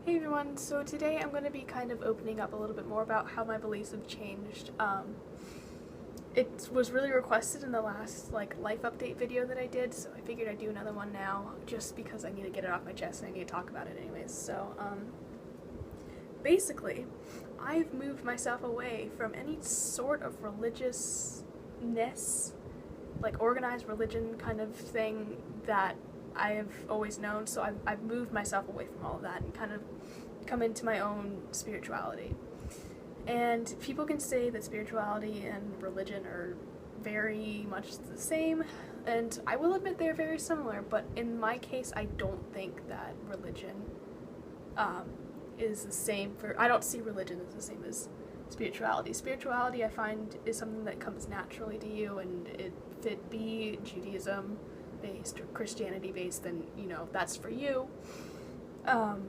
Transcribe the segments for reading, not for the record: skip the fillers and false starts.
Hey everyone, so today I'm going to be kind of opening up a little bit more about how my beliefs have changed. It was really requested in the last life update video that I did, so I figured I'd do another one now just because I need to get it off my chest and I need to talk about it anyways. So basically, I've moved myself away from any sort of religiousness, like organized religion kind of thing that I've always known, so I've moved myself away from all of that and kind of come into my own spirituality. And people can say that spirituality and religion are very much the same, and I will admit they're very similar, but in my case I don't think that religion is the same I don't see religion as the same as spirituality. Spirituality I find is something that comes naturally to you, and if it be Judaism based or Christianity based, then that's for you.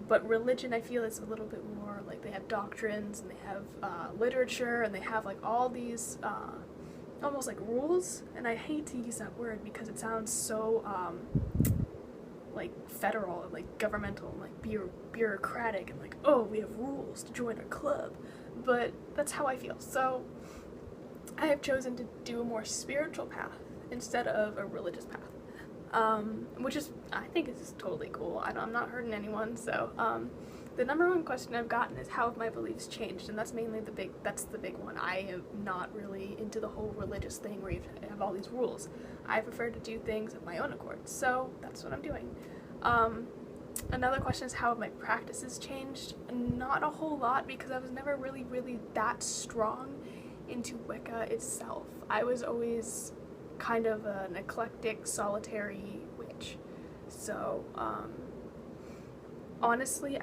But religion I feel is a little bit more like they have doctrines and they have literature and they have all these almost like rules, and I hate to use that word because it sounds so federal and governmental and bureaucratic and oh, we have rules to join our club, but that's how I feel. So I have chosen to do a more spiritual path instead of a religious path. Which is, I think is totally cool. I'm not hurting anyone, so, the number one question I've gotten is how have my beliefs changed, and that's mainly the big one. I am not really into the whole religious thing where you have all these rules. I prefer to do things of my own accord, so that's what I'm doing. Another question is how have my practices changed? Not a whole lot, because I was never really that strong into Wicca itself. I was always kind of an eclectic, solitary witch. So, honestly,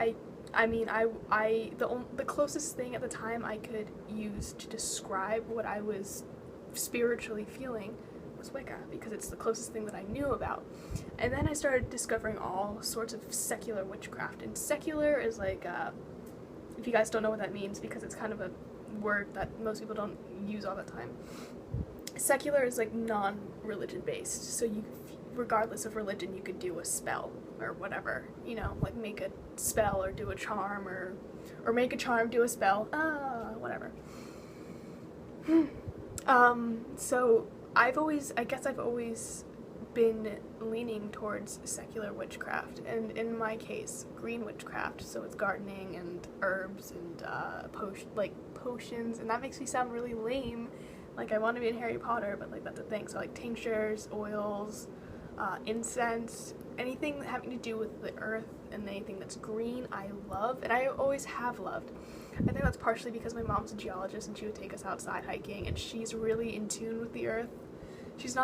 the closest thing at the time I could use to describe what I was spiritually feeling was Wicca, because it's the closest thing that I knew about. And then I started discovering all sorts of secular witchcraft, and secular is if you guys don't know what that means, because it's kind of a word that most people don't use all the time. Secular is non-religion based, so you, regardless of religion, you could do a spell or whatever, make a spell or do a charm or make a charm, do a spell, whatever. So I guess I've always been leaning towards secular witchcraft, and in my case, green witchcraft, so it's gardening and herbs and potions, and that makes me sound really lame. I want to be in Harry Potter, but that's a thing. So tinctures, oils, incense, anything having to do with the earth and anything that's green, I love, and I always have loved. I think that's partially because my mom's a geologist and she would take us outside hiking, and she's really in tune with the earth. She's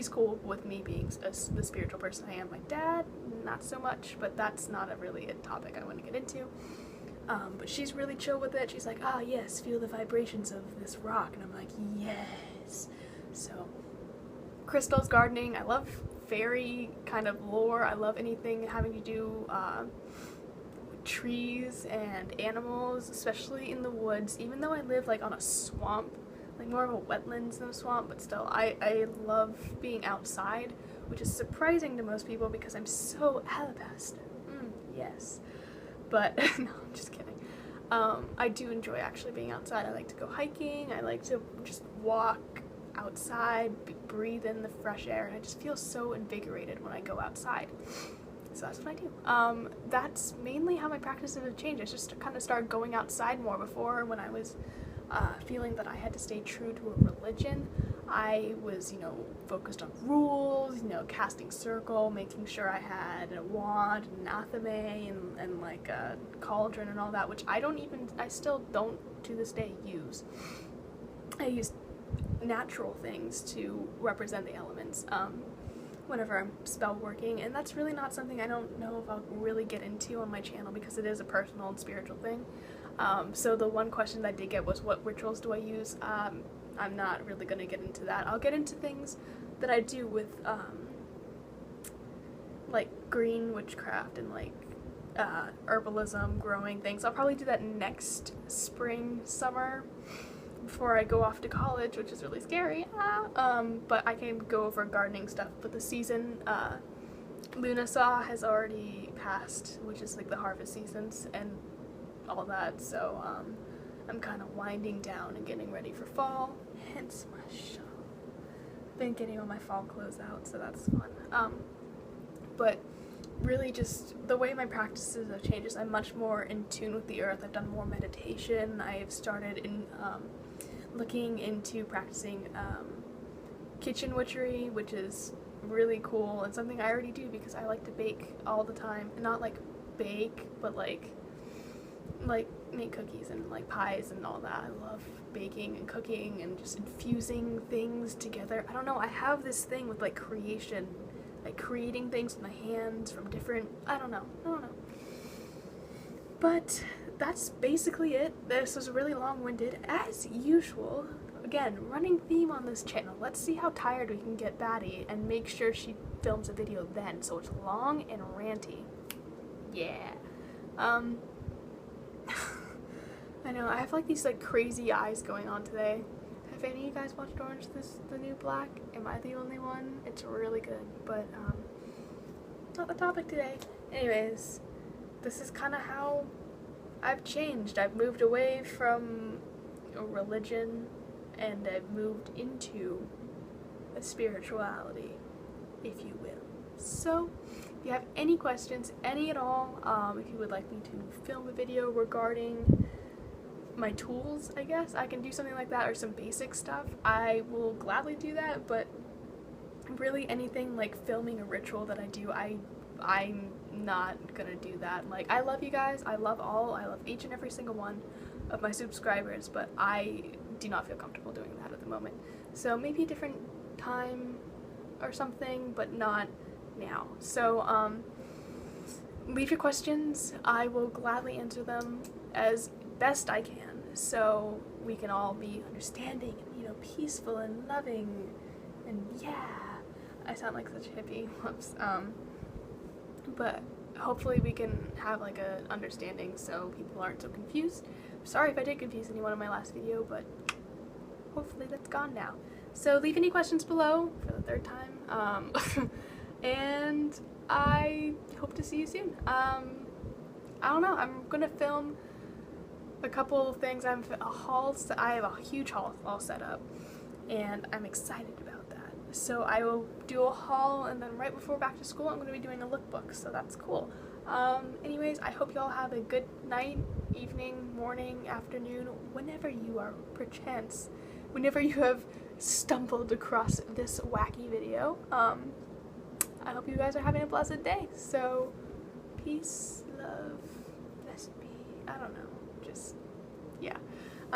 cool with me being the spiritual person I am. My dad, not so much, but that's not really a topic I want to get into. But she's really chill with it. She's like, ah, yes, feel the vibrations of this rock. And I'm like, yes. So, crystals, gardening, I love fairy kind of lore. I love anything having to do with trees and animals, especially in the woods. Even though I live on a swamp, more of a wetlands than a swamp, but still, I love being outside, which is surprising to most people because I'm so alabaster. Yes. But, no, I'm just kidding. I do enjoy actually being outside. I like to go hiking. I like to just walk outside, breathe in the fresh air, and I just feel so invigorated when I go outside. So that's what I do. That's mainly how my practices have changed. I just kind of started going outside more. Before, when I was feeling that I had to stay true to a religion, I was, focused on rules, casting circle, making sure I had a wand, an athame, and a cauldron and all that, which I still don't to this day use. I use natural things to represent the elements whenever I'm spell working, and that's really not something I don't know if I'll really get into on my channel because it is a personal and spiritual thing. So the one question that I did get was, what rituals do I use? I'm not really going to get into that. I'll get into things that I do with, green witchcraft and, herbalism, growing things. I'll probably do that next spring, summer, before I go off to college, which is really scary. But I can go over gardening stuff. But the season Lunasaw has already passed, which is like the harvest seasons and all that, so I'm kind of winding down and getting ready for fall, hence my shawl. Been getting all my fall clothes out, so that's fun. But really just the way my practices have changed is I'm much more in tune with the earth. I've done more meditation. I've started in looking into practicing kitchen witchery, which is really cool and something I already do because I like to bake all the time. And not like bake, but like make cookies and like pies and all that. I love baking and cooking and just infusing things together. I don't know, I have this thing with like creation, like creating things with my hands from different, I don't know. But that's basically it. This was really long-winded as usual. Again, running theme on this channel. Let's see how tired we can get Batty and make sure she films a video then so it's long and ranty. Yeah. I know, I have like these like crazy eyes going on today. Have any of you guys watched Orange is the New Black? Am I the only one? It's really good, but not the topic today. Anyways, this is kind of how I've changed. I've moved away from a religion and I've moved into a spirituality, if you will. So, if you have any questions, any at all, if you would like me to film a video regarding my tools, I guess, I can do something like that, or some basic stuff, I will gladly do that. But really anything like filming a ritual that I do, I'm not gonna do that. Like, I love you guys, I love each and every single one of my subscribers, but I do not feel comfortable doing that at the moment. So maybe a different time or something, but not now. So leave your questions, I will gladly answer them as best I can, so we can all be understanding and, you know, peaceful and loving, and yeah, I sound like such a hippie, whoops, but hopefully we can have like a understanding so people aren't so confused. Sorry if I did confuse anyone in my last video, but hopefully that's gone now. So leave any questions below for the third time, and I hope to see you soon. I don't know, I'm gonna film a couple of things. I have a huge haul all set up, and I'm excited about that. So I will do a haul, and then right before back to school I'm going to be doing a lookbook, so that's cool. Anyways, I hope y'all have a good night, evening, morning, afternoon, whenever you are, perchance, whenever you have stumbled across this wacky video. I hope you guys are having a blessed day. So, peace, love, blessed be, I don't know, just, yeah.